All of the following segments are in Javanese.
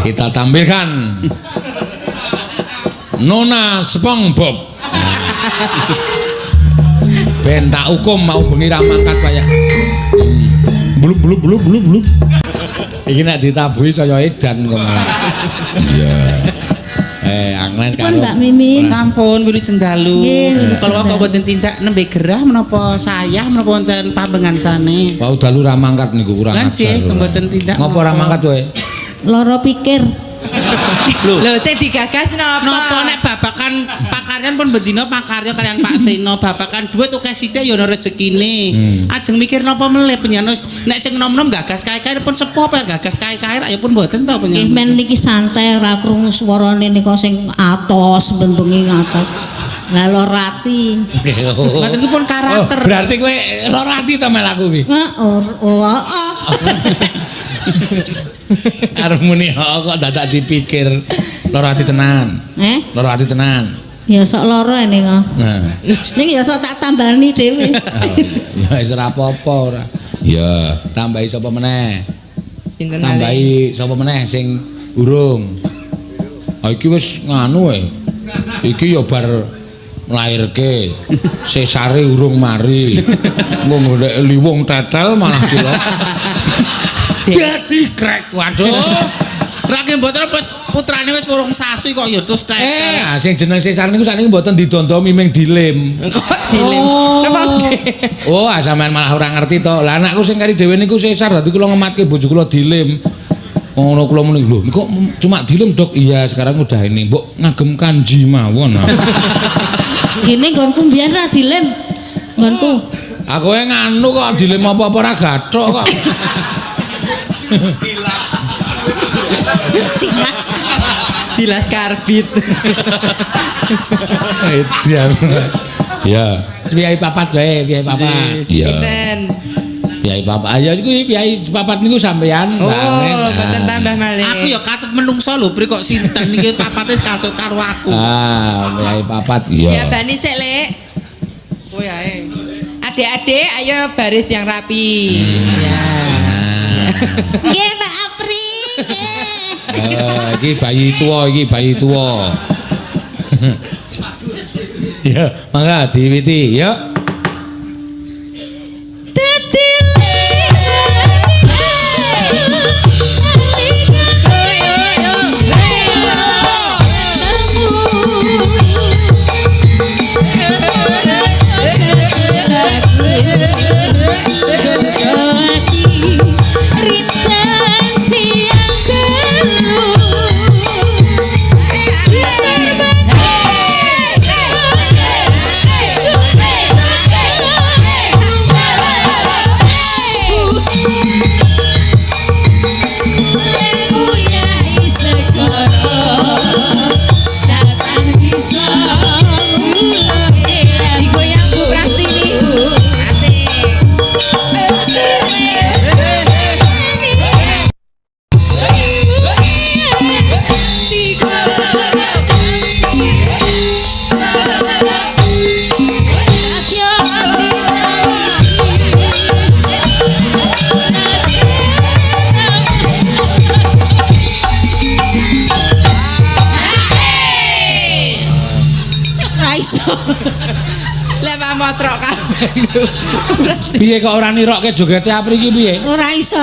Kita tampilkan Nona SpongeBob. Ben tak hukum mau bengi ra mangkat kaya. Blub blub blub blub blub. Iki nek ditabuhi saya edan kok malah. Iya. Angles karo Mbak Mimin. Sampun wilujeng dalu. Kalau kok boten tindak nembe gerah menapa sayah menapa wonten pambengan sanes. wau dalu ra mangkat niku kurang ajar. Lan sih mboten tindak. Ngopo ra mangkat kowe? Loro pikir. Lho sing digagas napa? Napa nek babakan pakaryan pun bendina pakarya kalian Pak Seno babakan duit akeh sithik ya ana rezekine. Ajeng mikir napa meleh penyanus nek sing nom-nom gagas kae-kae pun sepo apa gagas kae-kae ya pun mboten to penyanus. Nggih men niki santai ora krungu swarane nika sing atos ben bengi ngatos. Lah lorati. Mboten ki pun karakter. Berarti kowe lorati to melaku ki. Heeh. Arep muni kok dadak dipikir lorati tenan. Lorati tenan. Ya sok loro ini kok. Nah. Niki ya sok tak tambani dhewe. Ya wis ora apa-apa ora. Ya, tambahi sapa meneh? Pinten Tambahi sapa meneh sing urung. Ha iki wis nganu wae. Iki ya bar nglairke. Sesare urung mari. Engko golek liwung tetel malah kira. Jadi krek, waduh. Rake mboten pas putrane wis urung sasi kok ya terus tetel. Sing jeneng Sesar niku sakniki mboten didondo miming dilim. dilim. Oh, sampean malah ora ngerti to. Lah anakku sing kari dhewe niku Sesar, dadi kula ngematke bojo kula dilim. Ngono kula muni lho, kok cuma dilim, Dok? Iya, sekarang udah ini. Mbok ngagem kanji mawon. Gini nggonku mbiyen ra dilem. Nggonku. Aku nganu kok dilim apa-apa ora gathok kok. Dilas karbit. Edan. Ya, piyai papat wae, piyai papat. Iya. Pinten? Piyai papat. Ayo iki piyai papat niku sampean. Oh, mboten tambah malih. Aku ya katut menungso lho, Pri kok sinten iki papate katut karo aku. Piyai papat. Ya bani sik, Lek. Kowe ae. Adik-adik ayo baris yang rapi. Ya. Nggih, Pak Apri. Iki bayi tua. Ya, mangga diwiti, yuk. motrok kabeh. Piye kok ora nirokke jogete Apri iki piye? Ora iso.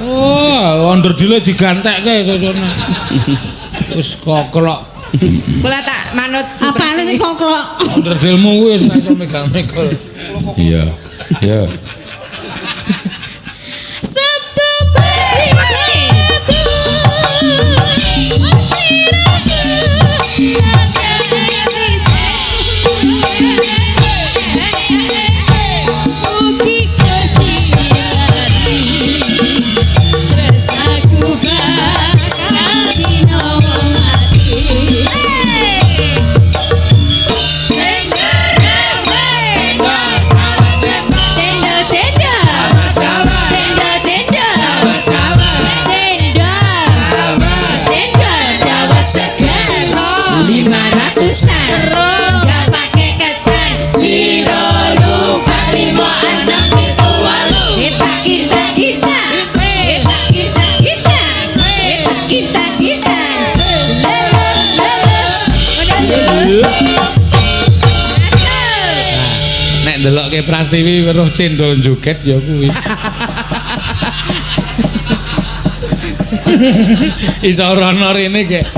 Oh, onderdile digantekke sesone. Wis koklok. Kula tak manut. Apane sing koklok? Onderdilmu kuwi wis ora iso megal-megal. Iya. Iya. Delokke Prastiwi weruh cendol joget ya kuwi. Iso rono rene kek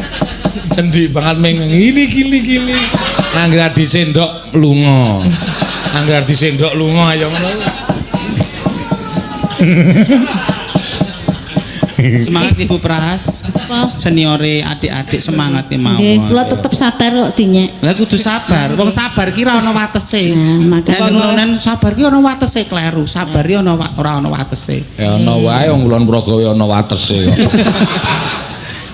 cendik banget meng gili. Angger disendok lunga. Ayo ngono. Semangat Ibu Pras. Seniore adik-adik semangat ya mawon. Nggih, kula tetep sabar kok dinyek. Lah kudu sabar. Wong sabar ki ora ana watese. Makane Nek sabar ki ana watese kleru. Sabar ki ora ana watese. Ya ana wae wong Kulon Progo ana watese kok.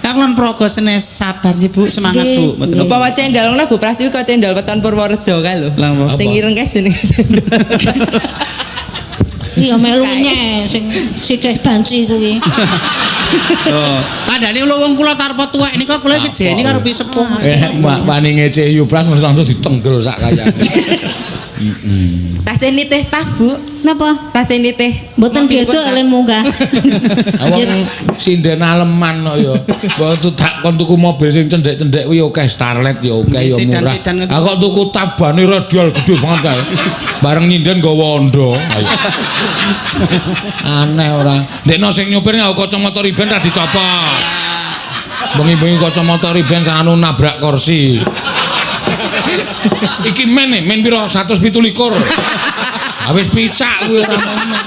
Kang Kulon Progo senes sabar nggih Bu, semangat Bu. Mboten Upawa cendolna Bu Prastiwi kok cendol weton Purworejo kae lho. Lah, apa? Sing ireng kae jenenge cendol. iya melu nyek sing sithik banci kuwi. Oh, kandhane wong kula tarpa tuwek nika kula kejeni karo pi sepuh. Wani ngece Yupras mesti langsung ditenggel sak kayane. Tasih nitih tah Bu. Napa? Tasih nitih. Mboten dieduk len munggah. Wong sinden aleman kok ya. Mbok tak kon tuku mobil sing cendhek-cendhek kuwi akeh Starlet ya akeh ya murah. Ah kok tuku tabane radial gede banget kae. Bareng nyinden nggawa Honda. Aneh ora. Ndekno sing nyopir nggo kacamata riben ra dicopot. Bengi-bengi kacamata riben sak anu nabrak kursi. Iki men piro 117. Wis picak kuwi ora ngono.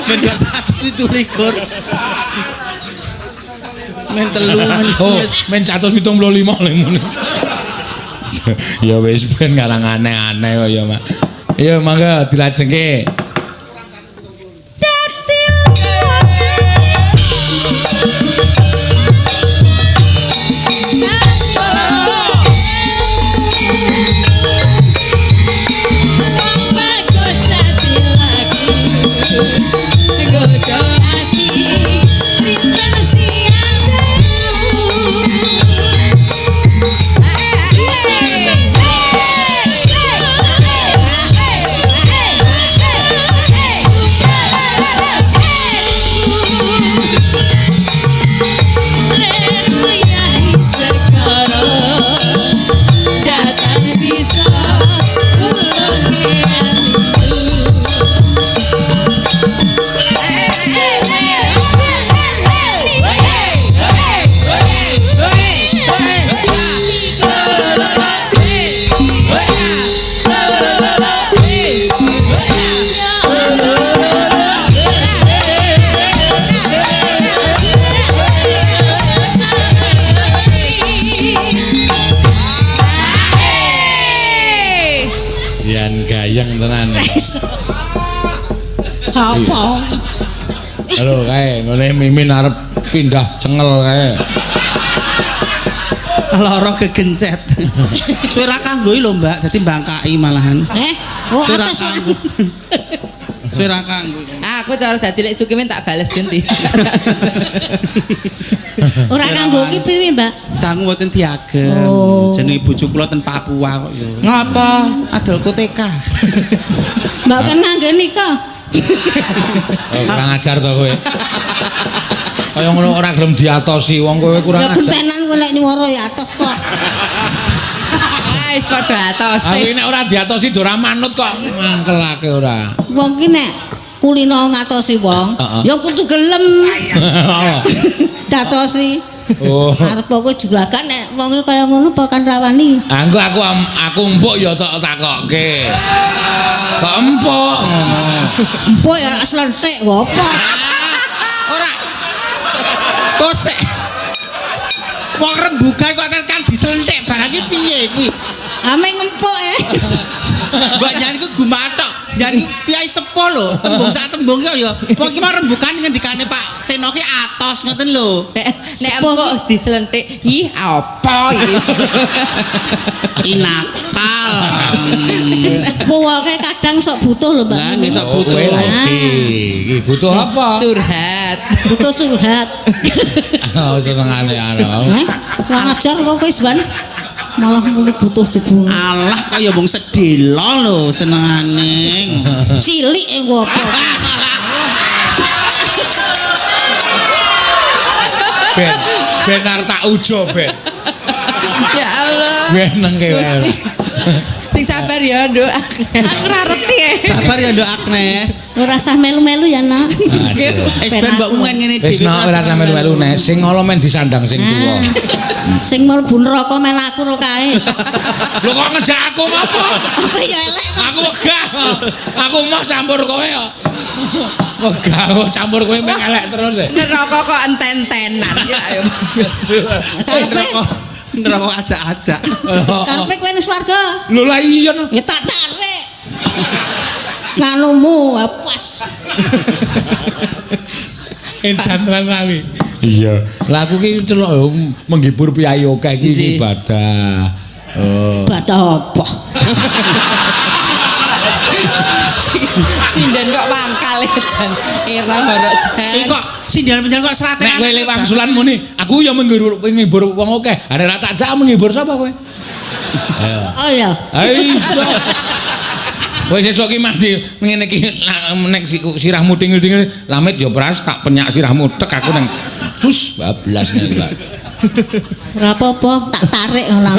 Men 117. Men 3 Oh, men 175 lemune. Ya wis ben ngarang aneh-aneh kok ya, Mak. Ya mangga dilajengke. Gayeng tenan. Apa? Halo kae, ngene Mimin arep pindah cengel kae. Lara kegencet. Suara kanggo lho Mbak, dadi mbangkai malahan. Oh Suara atas. kanggo. Suara kanggo. Aku cara dadi lek Sukimin tak bales ganti. Ora kanggo ki piye, Mbak? Dangu mboten diagem. Jenenge bojo kula ten Papua kok ya. Ngapa? Adol koteka. Mbak kan ngangge nika. Kurang ajar to kowe. Kaya ngono ora gelem diatosi wong kowe kurang Ya ajar. gentenan kowe nek nyuwara ya atos kok. Wis padha atos. Aku nek ora diatosi do ora manut kok mangkelake ora. Wong ki nek kulino ngatosi wong, ya kudu gelem. Datosi. Oh. Arep kowe juragan nek wonge kaya ngono apa kan rawani. Anggo aku empuk ya tak takokke. Kok empuk ngono. Empuk ya slenthik apa? Ora. Kosek. Wong rembugan kok tekan diselentik barang iki piye kuwi? Ame ngempuk Mbak nyanyi ku gumathok. Nyanyi piyai sepo lho. Tembung sak tembung kok ya. Wong iki mau rembugan ngendikane Pak Seno ki atos ngoten lho. Nek empuk diselentik, ih apa iki? Inakal. sepuh wae kadang sok butuh lho, Mbak. Lah nggih sok butuh. Kowe iki butuh apa? Curhat. Butuh curhat. Oh senengane ana. Wong ajar kok wis ban. Malah muni butuh jebul. Alah kaya wong sedela lho senengane. Cilik engko apa? Ben arep tak ujo ben. Ya Allah. Ben nang kowe. Sing sabar ya, Nduk. Aku ora ngerti. Sabar ya Nduk Agnes. Ora usah melu-melu ya, Nak. Es ben mbok mungen ngene Wis dhewe. ora sampe melu nek sing ngolo men disandang sing tuwa. Sing mlebu neraka men aku ro kae. Lho kok ngejak aku ngopo? Aku ya elek kok. Aku wegah. Aku mau campur kowe kok. Wegah kok campur kowe meng elek terus e. Neraka kok enten-entenan ya ayo. Karepe Neraka ajak-ajak. karepe kowe ning swarga. Lho lah iya no. Ya tak tarik. Nganumu pas. Edan rawi. Iya. Lah aku ki celok menghibur piyayi akeh iki ibadah. Badah apa? Sinden kok mangkal ya Jan. Era barok Jan. Kok sindal-sindal kok serate. Nek kowe lek wangsulan muni, aku ya menghibur wong akeh. Are ra tak jak menghibur sapa kowe? Ayo. Oh ya. Ayo. Kowe sesuk ki mandi ngene iki nek sirahmu tingil-tingil lamit ya pras tak penyak sirahmu tek aku nang sus bablas nek Mbak. Ora apa-apa, tak tarik ngono.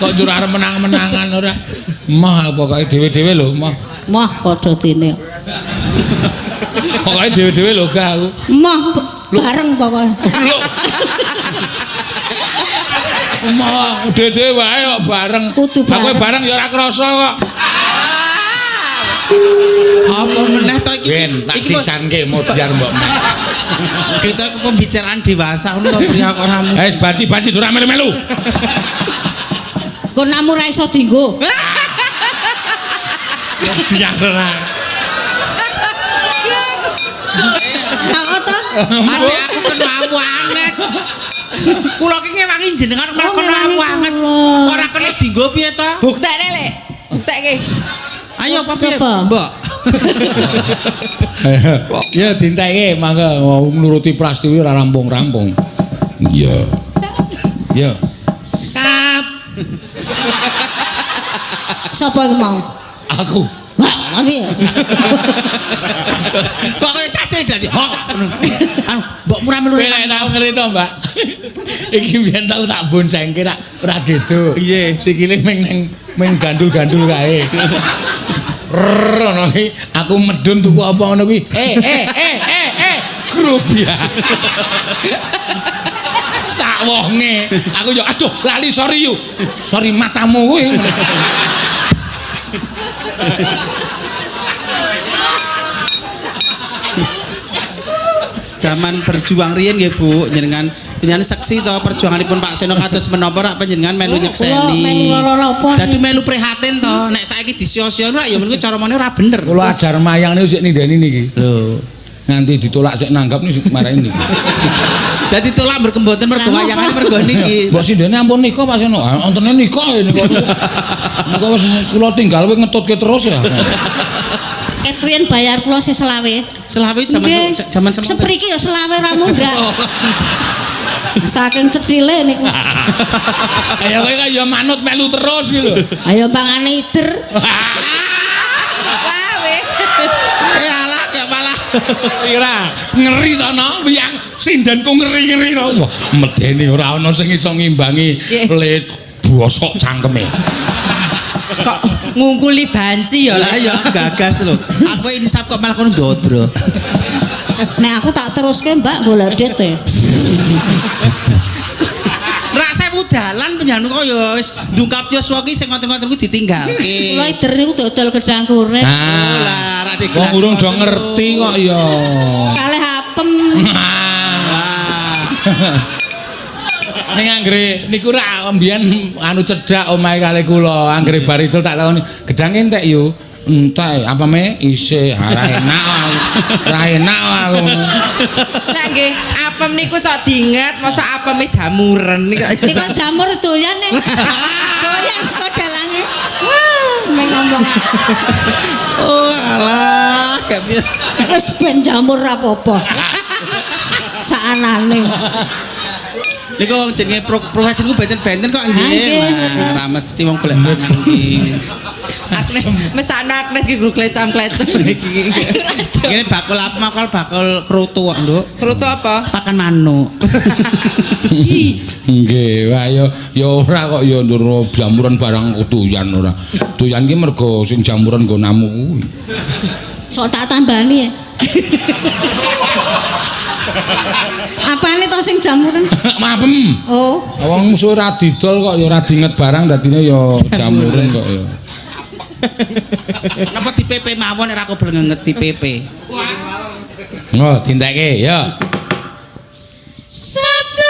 Kok jur arep menang-menangan ora. Mah pokoke dhewe-dhewe lho, mah. Mah padha dene. Pokoke dhewe-dhewe lho gak aku. Mah bareng pokoke. Lho. Mah dhewe-dhewe wae kok bareng. Kudu Lah kowe bareng. bareng ya ora krasa kok. Apa meneh to iki? Ben tak sisanke modar mbok mek. Kita ke pembicaraan dewasa ngono to priya kok ramu. Wis banci-banci ora melu-melu. Kok namu ra iso dienggo. Diangkera. Aku to. Ate aku kenamu anget. Kula ki ngewangi jenengan malah kenamu anget. Kok ora kena dienggo piye to? Buktekne Lek. Buktekke. Ayo apa piye, Coba. Mbok? Ya dinteke mangga nuruti Prastiwi ora rampung-rampung. Iya. Ya. Kat. Sapa iku mau? Aku. Wah, ngene ya. Kok kaya cacing dadi hok. Anu, mbok murah melu. Kowe nek tau ngerti to, Mbak. Iki biyen tau tak boncengke ora gitu. Iya. Sikile meng gandul-gandul kae. Ngono iki aku medun tuku apa ngono kuwi. Grup ya. Sak wonge. Aku yo aduh lali sorry you. Sorry matamu kuwi. Zaman berjuang riyen nggih Bu, jenengan penyanyi seksi to perjuanganipun Pak Seno kados menapa rak panjenengan melu nyekseni. Kula melu loro-loro. Dadi melu prihatin to, nek saiki disio-sio rak ya mengko cara mene ora bener. Kula ajar mayang niku sik nindeni niki. Lho. Nganti ditolak sik nanggap niku marahin niki. Dadi tolak berkemboten mergo wayangane mergo niki. Mbok sindene ampun nikah Pak Seno. Ontene nikah ya niku. Niku wis kula tinggal kowe ngetutke terus ya. Ketriyen bayar kula sing selawe. Selawe Nggih. zaman semono. Sepriki ya selawe ra munggah. Saking cedhile niku. Ayo kowe kan ya manut melu terus iki lho. Ayo pangane ider. Wae. Alah ya malah. Ira ngeri to no wiyang sindenku ngeri-ngeri to. Wah, medeni ora ana sing iso ngimbangi le bosok cangkeme. Kok ngungkuli banci ya Lah ya gagas lho. Aku insaf kok malah kono ndodro. Nek aku tak teruske Mbak golek det e. Rak sewu dalan penjanu kok ya wis ndungkap yuswa ki sing ngoten-ngoten kuwi ditinggalke. Kula ider niku dodol gedang goreng. Ah, Lah rak wong digerak. urung do ngerti kok ya. Kalih apem. Ning anggere niku rak mbiyen anu cedhak omahe kalih kula, anggere bar idul tak takoni, "Gedang entek yo." Entek, apa me isih ora enak. Ora enak aku. Nek nggih, apem niku sok diinget, mosok apeme jamuren niku. Niku jamur doyan nih. Doyan kok dalange. Wah, meng ngomong. Oh alah, gak bisa. Wis ben jamur ra apa-apa. Saanane. Niku wong jenenge profesor ku benten-benten kok nggih. Nggih. Wah, ra mesti wong golek mangan iki. Agnes mesana Agnes ki grup klecam-klecam iki. Ini bakul apa makal bakul krutu kok, Nduk. Krutu apa? Pakan manuk. Nggih, wah ya ora kok ya ndur jamuran barang doyan ora. Doyan ki mergo sing jamuran nggo namu kuwi. Sok tak tambani ya. Apane to sing jamuran? Mapem. Oh. Wong musuh ora didol kok ya ora dinget barang dadine ya jamuran kok ya. Napa di PP mawon ora aku ngenget di PP. Oh, tintekke ya. Sabtu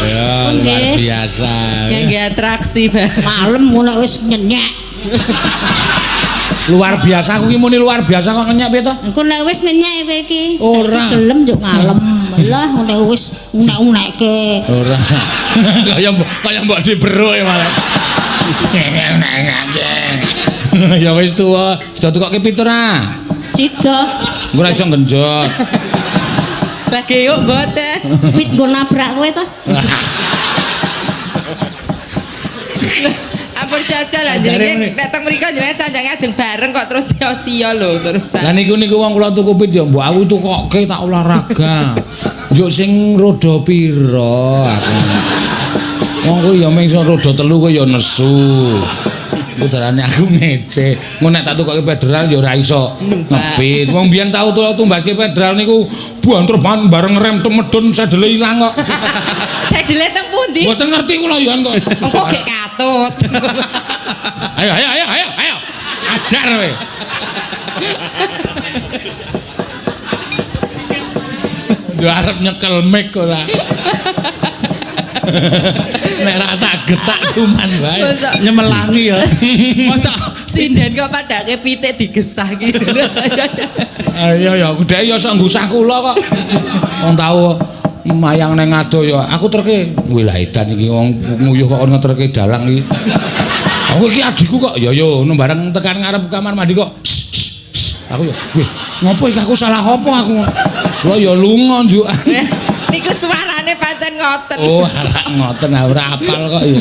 Ya, luar biasa. nggih atraksi banget. Malem ngono wis nyenyek. Luar biasa aku ki muni luar biasa kok ngenyek piye to? Engko nek wis nyenyek kowe iki, Ora. saiki gelem yo ngalem. Lah nek wis unek-unekke. Ora. Kaya mbok dibero ya malah. Ya wis tuwa, sudah tukoke pitur ah. Sida. Engko ora iso genjot. Lagi yuk bote. Pit nggo nabrak kowe to. Ampun jajal lah jenenge nek teng mriko jenenge sanjange ajeng bareng kok terus sia-sia lho terusan. Lah niku wong kula tuku pit ya mbok aku tukoke tak olahraga. Njuk sing roda pira aku. Wong kuwi ya mung roda 3 kok ya nesu. Udarane aku ngece. Ngono nek tak tukoke federal ya ora iso ngepit. Wong biyen tau tumbaske federal niku banter bareng rem temedun sedele ilang kok. Sedele teng pundi? Mboten ngerti kula ya kok. Engko gek katut. Ayo. Ajar kowe. Yo arep nyekel mic ora. Nek ra tak getak cuman wae. Nyemelangi ya. Masa Sinden kok padake pitik digesah gitu. Ayo ya dhek ya sok ngusah kula kok. Wong tau mayang nang ado ya. Aku terke wilah edan iki wong nguyuh kok ngeterke dalang iki. Aku iki adikku kok. Ya yo bareng tekan ngarep kamar mandi kok. Aku ya, wih, ngopo iki aku salah apa aku? Lho ya lunga njuk. Niku suarane pancen ngoten. Oh, arek ngoten ora apal kok ya.